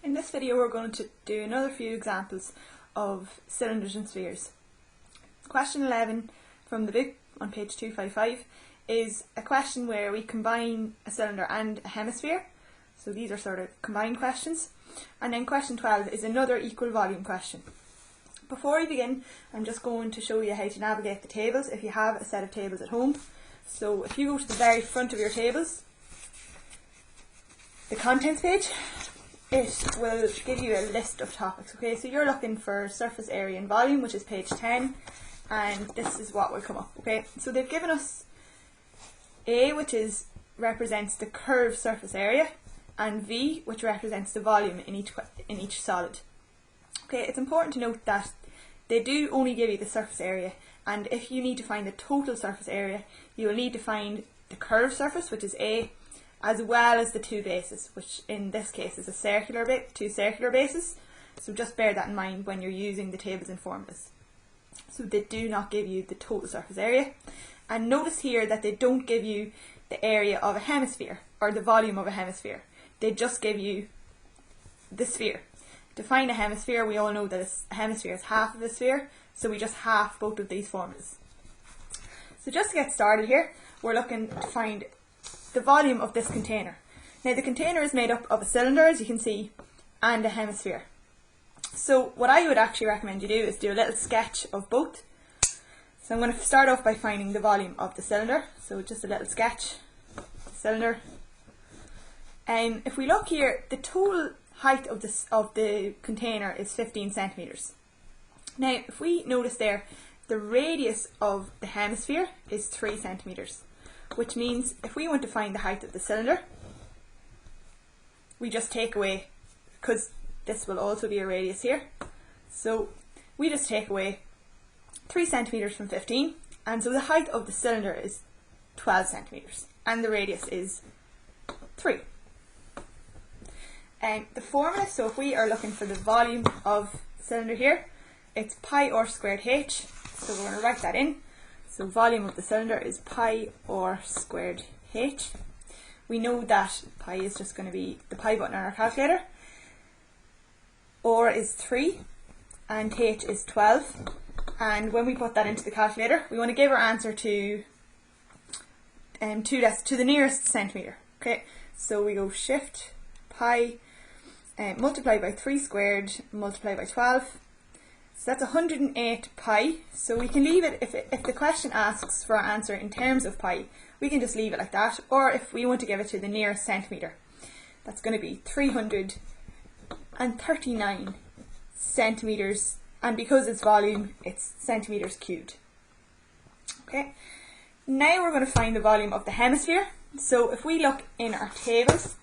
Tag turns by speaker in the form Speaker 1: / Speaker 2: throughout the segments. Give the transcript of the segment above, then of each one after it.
Speaker 1: In this video we're going to do another few examples of cylinders and spheres. Question 11 from the book on page 255 is a question where we combine a cylinder and a hemisphere. So these are sort of combined questions. And then question 12 is another equal volume question. Before we begin, I'm just going to show you how to navigate the tables if you have a set of tables at home. So if you go to the very front of your tables, the contents page, it will give you a list of topics. Okay, so you're looking for surface area and volume, which is page 10, and this is what will come up. Okay, so they've given us A, which represents the curved surface area, and V, which represents the volume in each solid. Okay, it's important to note that they do only give you the surface area, and if you need to find the total surface area, you will need to find the curved surface, which is A, as well as the two bases, which in this case is two circular bases. So just bear that in mind when you're using the tables and formulas. So they do not give you the total surface area. And notice here that they don't give you the area of a hemisphere or the volume of a hemisphere. They just give you the sphere. To find a hemisphere, we all know that a hemisphere is half of a sphere, so we just half both of these formulas. So just to get started here, we're looking to find the volume of this container. Now the container is made up of a cylinder, as you can see, and a hemisphere. So what I would actually recommend you do is do a little sketch of both. So I'm going to start off by finding the volume of the cylinder. So just a little sketch, cylinder. And if we look here, the total height of the container is 15 centimeters. Now if we notice there, the radius of the hemisphere is 3 centimeters. Which means if we want to find the height of the cylinder, we just take away, because this will also be a radius here, so we just take away 3 centimeters from 15, and so the height of the cylinder is 12 centimeters, and the radius is 3. And the formula, so if we are looking for the volume of the cylinder here, it's pi r squared h, so we're going to write that in. So volume of the cylinder is pi r squared h. We know that pi is just going to be the pi button on our calculator. R is 3 and h is 12. And when we put that into the calculator, we want to give our answer to the nearest centimetre. Okay, so we go shift pi multiply by 3 squared multiply by 12. So that's 108 pi, so we can leave it, if the question asks for our answer in terms of pi, we can just leave it like that, or if we want to give it to the nearest centimetre, that's going to be 339 centimetres, and because it's volume, it's centimetres cubed. Okay, now we're going to find the volume of the hemisphere. So if we look in our tables,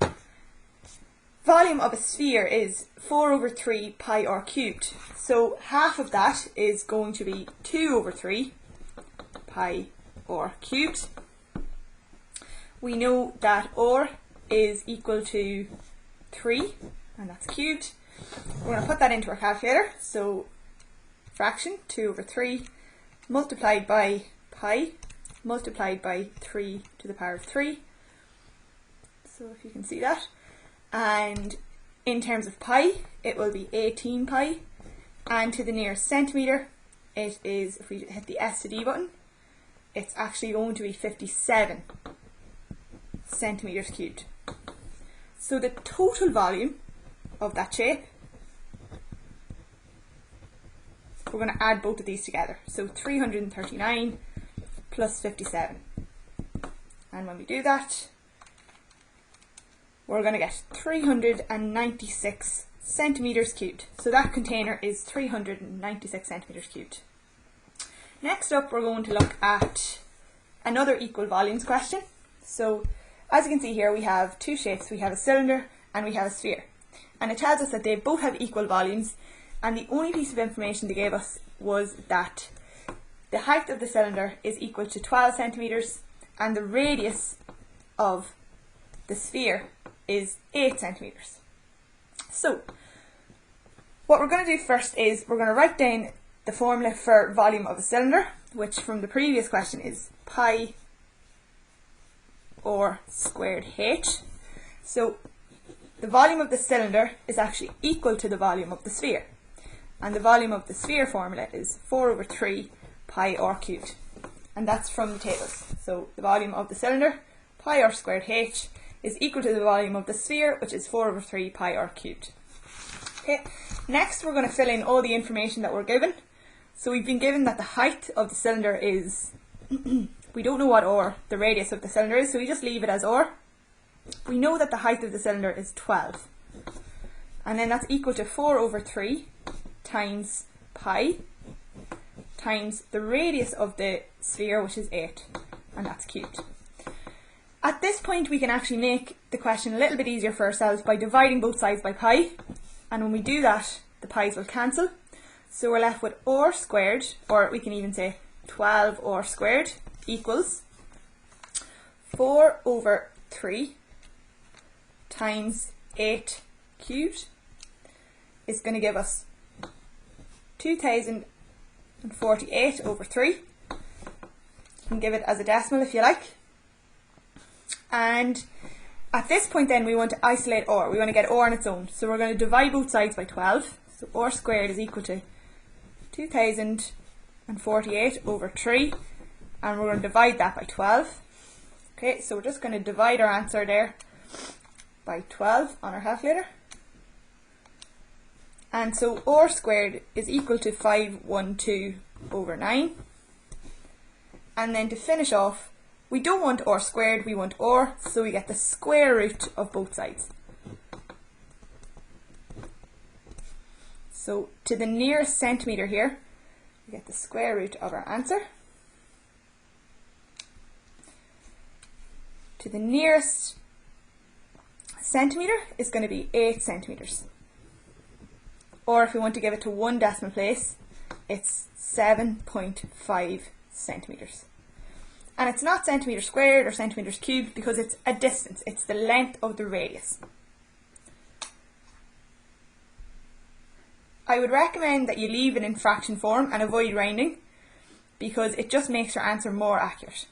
Speaker 1: volume of a sphere is 4 over 3 pi r cubed. So half of that is going to be 2 over 3 pi r cubed. We know that r is equal to 3, and that's cubed. We're going to put that into our calculator. So fraction, 2 over 3 multiplied by pi multiplied by 3 to the power of 3. So if you can see that. And in terms of pi, it will be 18 pi, and to the nearest centimetre, it is, if we hit the S to D button, it's actually going to be 57 centimetres cubed. So the total volume of that shape, we're going to add both of these together. So 339 plus 57. And when we do that, we're going to get 396 centimetres cubed. So that container is 396 centimetres cubed. Next up, we're going to look at another equal volumes question. So as you can see here, we have two shapes. We have a cylinder and we have a sphere. And it tells us that they both have equal volumes, and the only piece of information they gave us was that the height of the cylinder is equal to 12 centimetres and the radius of the sphere is 8 centimetres. So what we're going to do first is we're going to write down the formula for volume of a cylinder, which from the previous question is pi r squared h. So the volume of the cylinder is actually equal to the volume of the sphere. And the volume of the sphere formula is 4 over 3 pi r cubed. And that's from the tables. So the volume of the cylinder, pi r squared h, is equal to the volume of the sphere, which is 4 over 3 pi r cubed. Okay. Next we're going to fill in all the information that we're given. So we've been given that the height of the cylinder is, we don't know what r, the radius of the cylinder is, so we just leave it as r. We know that the height of the cylinder is 12. And then that's equal to 4 over 3 times pi times the radius of the sphere, which is 8, and that's cubed. At this point we can actually make the question a little bit easier for ourselves by dividing both sides by pi, and when we do that the pi's will cancel, so we're left with r squared, or we can even say 12r squared, equals 4 over 3 times 8 cubed is going to give us 2048 over 3. You can give it as a decimal if you like. And at this point then we want to isolate r. We want to get r on its own. So we're going to divide both sides by 12. So r squared is equal to 2048 over 3. And we're going to divide that by 12. Okay, so we're just going to divide our answer there by 12 on our calculator. And so r squared is equal to 512 over 9. And then to finish off, we don't want r squared, we want r, so we get the square root of both sides. So to the nearest centimetre here, we get the square root of our answer. To the nearest centimetre is going to be 8 centimetres. Or if we want to give it to one decimal place, it's 7.5 centimetres. And it's not centimetres squared or centimetres cubed because it's a distance, it's the length of the radius. I would recommend that you leave it in fraction form and avoid rounding because it just makes your answer more accurate.